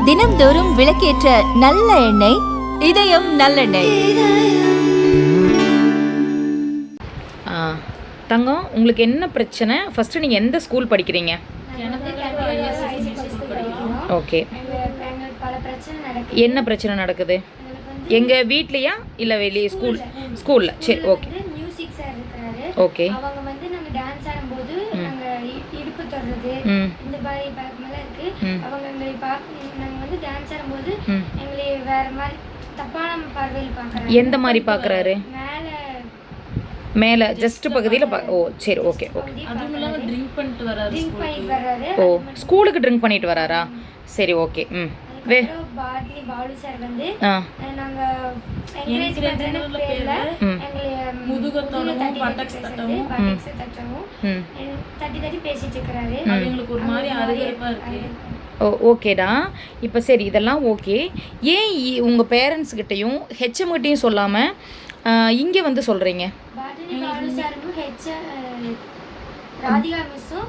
தினம்தோறும் விளக்கேற்ற நல்ல எண்ணெய் இதயம் நல்லெண்ணெய். தங்கம், உங்களுக்கு என்ன பிரச்சனை? ஃபஸ்ட்டு நீங்கள் எந்த ஸ்கூல் படிக்கிறீங்க? ஓகே. என்ன பிரச்சனை நடக்குது? எங்கள் வீட்லையா இல்லை வெளியே ஸ்கூலில்? சரி, ஓகே ஓகே. அவங்க வந்து நாங்க டான்ஸ் ஆடும்போது நாங்க இடுப்பு தொடுறது இந்த மாதிரி பழக்கமெல்லாம் இருக்கு. அவங்க எங்களை நாங்க வந்து டான்ஸ் ஆடும்போது எங்களை வேற மாதிரி தப்பான பார்வையில் பார்க்கறாங்க. எந்த மாதிரி பார்க்கறாரு? மேலே ஜஸ்ட் பகுதியில் ஓ சரி, ஓகே ஓகே. ட்ரிங்க் பண்ணிட்டு வராரு. ஓ, ஸ்கூலுக்கு ட்ரிங்க் பண்ணிட்டு வராரா? சரி, ஓகே. பாட்னி பாலு சார் வந்து நாங்க என்கரேஜ் பண்ற பேர்ல எங்களை முதுகத்தோடவும் பட்டக்ஸ் தட்டவும் தட்டி பேசிட்டு இருக்காரு. அவங்களுக்கு ஒரு மாதிரி அருகருப்பா இருக்கு. ஓகேடா. இப்போ சரி, இதெல்லாம் ஓகே. ஏன் உங்கள் பேரண்ட்ஸ்கிட்டையும் ஹெச்எம்கிட்டையும் சொல்லாமல் இங்கே வந்து சொல்கிறீங்க? பாட்னி பாலு சாரும் ராதிகா மிஸ்ஸும்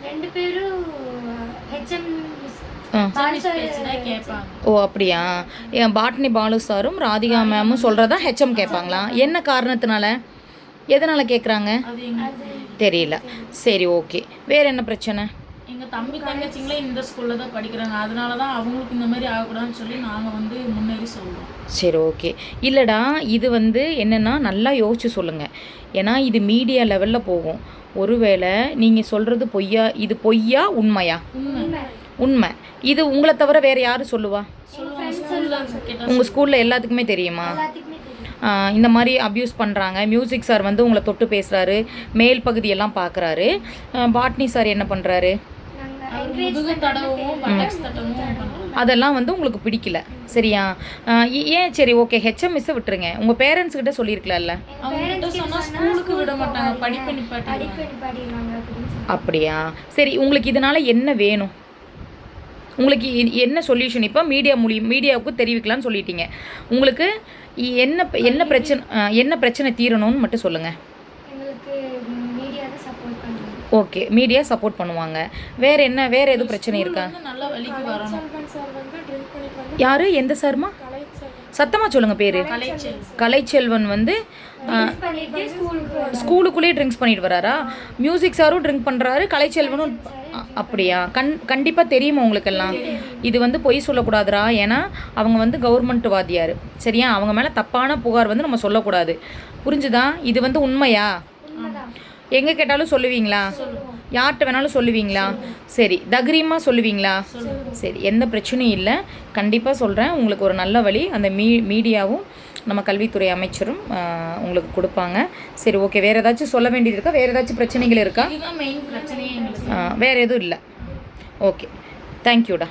ரெண்டு பேரும் ஹெச்எம் ஓ அப்படியா? பாட்னி பாலு சாரும் ராதிகா மேமும் சொல்கிறதா ஹெச்எம் கேட்பாங்களா? என்ன காரணத்தினால, எதனால் கேட்குறாங்க தெரியல. சரி, ஓகே. வேறு என்ன பிரச்சனை? எங்கள் தம்பி தங்கச்சிங்களே இந்த ஸ்கூலில் தான் படிக்கிறாங்க. அதனால தான் அவங்களுக்கு இந்த மாதிரி ஆகக்கூடாதுன்னு சொல்லி நாங்கள் வந்து முன்னேறி சொல்கிறோம். சரி, ஓகே. இல்லைடா, இது வந்து என்னென்னா நல்லா யோசிச்சு சொல்லுங்கள். ஏன்னா இது மீடியா லெவலில் போகும். ஒருவேளை நீங்கள் சொல்கிறது பொய்யா, இது பொய்யா உண்மையா? உண்மை. இது உங்களை தவிர வேறு யார் சொல்லுவா? உங்கள் ஸ்கூலில் எல்லாத்துக்குமே தெரியுமா இந்த மாதிரி அப்யூஸ் பண்ணுறாங்க? மியூசிக் சார் வந்து உங்களை தொட்டு பேசுகிறாரு, மேல் பகுதியெல்லாம் பார்க்குறாரு. பாட்னி சார் என்ன பண்ணுறாரு? அதெல்லாம் வந்து உங்களுக்கு பிடிக்கல, சரியா? ஏன்? சரி, ஓகே. ஹெச்எம் மிஸ்ஸை விட்டுருங்க. உங்கள் பேரண்ட்ஸ் கிட்ட சொல்லியிருக்கலாம்ல? அப்படியா? சரி, உங்களுக்கு இதனால் என்ன வேணும்? உங்களுக்கு என்ன சொல்யூஷன்? இப்போ மீடியாவுக்கு தெரிவிக்கலான்னு சொல்லிட்டீங்க. உங்களுக்கு என்ன பிரச்சனை தீரணும்னு மட்டும் சொல்லுங்கள். ஓகே, மீடியா சப்போர்ட் பண்ணுவாங்க. வேறு என்ன? வேறு எதுவும் பிரச்சனை இருக்கா? யார்? எந்த சார்மா? சத்தமாக சொல்லுங்கள் பேர். கலைச்செல்வன் வந்து ஸ்கூலுக்குள்ளேயே ட்ரிங்க்ஸ் பண்ணிட்டு வராரா? மியூசிக் சாரும் ட்ரிங்க் பண்ணுறாரு, கலைச்செல்வனும். அப்படியா? கண்டிப்பாக தெரியுமா உங்களுக்கெல்லாம்? இது வந்து பொய் சொல்லக்கூடாதுரா. ஏன்னா அவங்க வந்து கவர்மெண்ட் வாதியார், சரியா? அவங்க மேலே தப்பான புகார் வந்து நம்ம சொல்லக்கூடாது, புரிஞ்சுதா? இது வந்து உண்மையா? எங்கே கேட்டாலும் சொல்லுவீங்களா? யார்கிட்ட வேணாலும் சொல்லுவீங்களா? சரி, தைரியமாக சொல்லுவீங்களா? சரி, எந்த பிரச்சனையும் இல்லை. கண்டிப்பாக சொல்கிறேன், உங்களுக்கு ஒரு நல்ல வழி அந்த மீடியாவும் நம்ம கல்வித்துறை அமைச்சரும் உங்களுக்கு கொடுப்பாங்க. சரி, ஓகே. வேறு ஏதாச்சும் சொல்ல வேண்டியது இருக்கா? வேறு ஏதாச்சும் பிரச்சனைகள் இருக்கா? மெயின் பிரச்சனையே வேறு எதுவும் இல்லை. ஓகே, தேங்க்யூடா.